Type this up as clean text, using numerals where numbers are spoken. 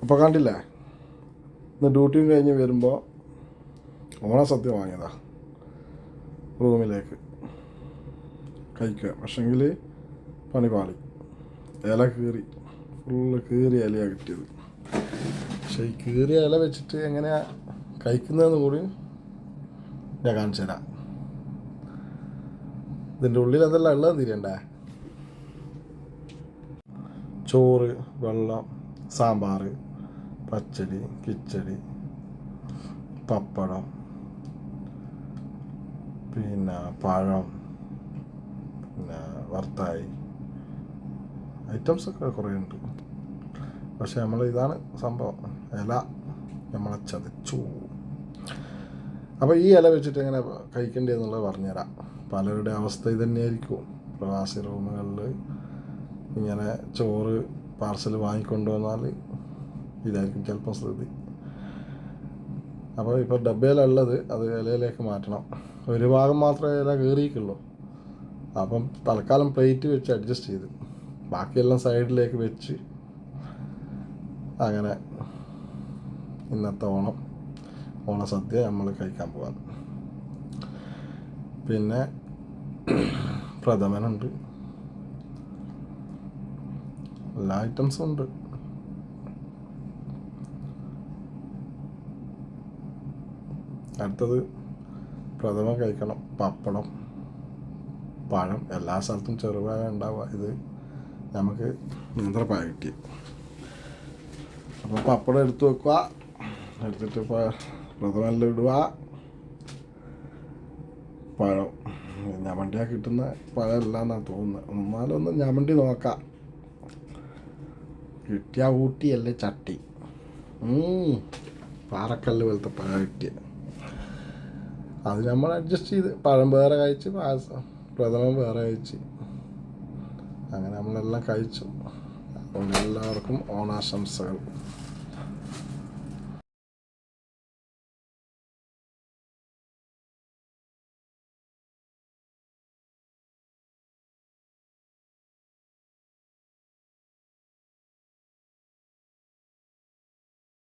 അപ്പോൾ കണ്ടില്ലേ, ഇന്ന് ഡ്യൂട്ടിയും കഴിഞ്ഞ് വരുമ്പോൾ ഓണസദ്യ വാങ്ങിയതാ റൂമിലേക്ക് കഴിക്കുക. പക്ഷെങ്കിൽ പണിപാളി, ഇല കീറി, ഫുള്ള് കീറിയ ഇലയാണ് കിട്ടിയത്. പക്ഷേ ഈ കീറിയ ഇല വെച്ചിട്ട് എങ്ങനെയാണ് കഴിക്കുന്നതെന്ന് കൂടി ഞാൻ കാണിച്ചു തരാം. ഇതിൻ്റെ ഉള്ളിൽ എന്തെല്ലാം ഉള്ളത് തിരിയണ്ടേ? ചോറ്, വെള്ളം, സാമ്പാർ, പച്ചടി, കിച്ചടി, പപ്പടം, പിന്നെ പഴം, പിന്നെ വറുത്തായി, ഐറ്റംസൊക്കെ കുറേ ഉണ്ട്. പക്ഷെ ഇതാണ് സംഭവം, ഇല നമ്മളെ ചതച്ചു. അപ്പോൾ ഈ ഇല വെച്ചിട്ട് എങ്ങനെ കഴിക്കേണ്ടതെന്നുള്ളത് പറഞ്ഞുതരാം. പലരുടെ അവസ്ഥ ഇത് തന്നെയായിരിക്കും. പ്രവാസി റൂമുകളിൽ ഇങ്ങനെ ചോറ് പാർസൽ വാങ്ങിക്കൊണ്ടു വന്നാൽ ഇതായിരിക്കും ചിലപ്പോൾ സ്ഥിതി. അപ്പോൾ ഇപ്പോൾ ഡബ്ബയിലുള്ളത് അത് ഇലയിലേക്ക് മാറ്റണം. ഒരു ഭാഗം മാത്രമേ ഇല കയറിയിട്ടുള്ളൂ. അപ്പം തൽക്കാലം പ്ലേറ്റ് വെച്ച് അഡ്ജസ്റ്റ് ചെയ്ത് ബാക്കിയെല്ലാം സൈഡിലേക്ക് വെച്ച് അങ്ങനെ ഇന്നത്തെ ഓണസദ്യ നമ്മൾ കഴിക്കാൻ പോകാം. പിന്നെ പ്രഥമനുണ്ട്, എല്ലാ ഐറ്റംസും ഉണ്ട്. അടുത്തത് പ്രഥമൻ കഴിക്കണം. പപ്പടം, പഴം, എല്ലാ സ്ഥലത്തും ചെറുപഴം ഉണ്ടാവുക. ഇത് നമുക്ക് നേന്ത്രപ്പഴം കിട്ടി. അപ്പോൾ പപ്പടം എടുത്ത് വെക്കുക, എടുത്തിട്ട് പ്രഥമനിൽ ഇടുക. പഴം ഞമണ്ടിയാ കിട്ടുന്ന പഴമല്ല എന്നാണ് തോന്നുന്നത്. എന്നാലും ഒന്ന് ഞമണ്ടി നോക്കാം. കിട്ടിയ ഊട്ടിയല്ലേ ചട്ടി, പാറക്കല്ല് പോലത്തെ പഴം കിട്ടിയ അത് നമ്മൾ അഡ്ജസ്റ്റ് ചെയ്ത് പഴം വേറെ കഴിച്ച് പ്രഥമൻ വേറെ കഴിച്ച് അങ്ങനെ നമ്മളെല്ലാം കഴിച്ചു. അതുകൊണ്ട് എല്ലാവർക്കും ഓണാശംസകൾ.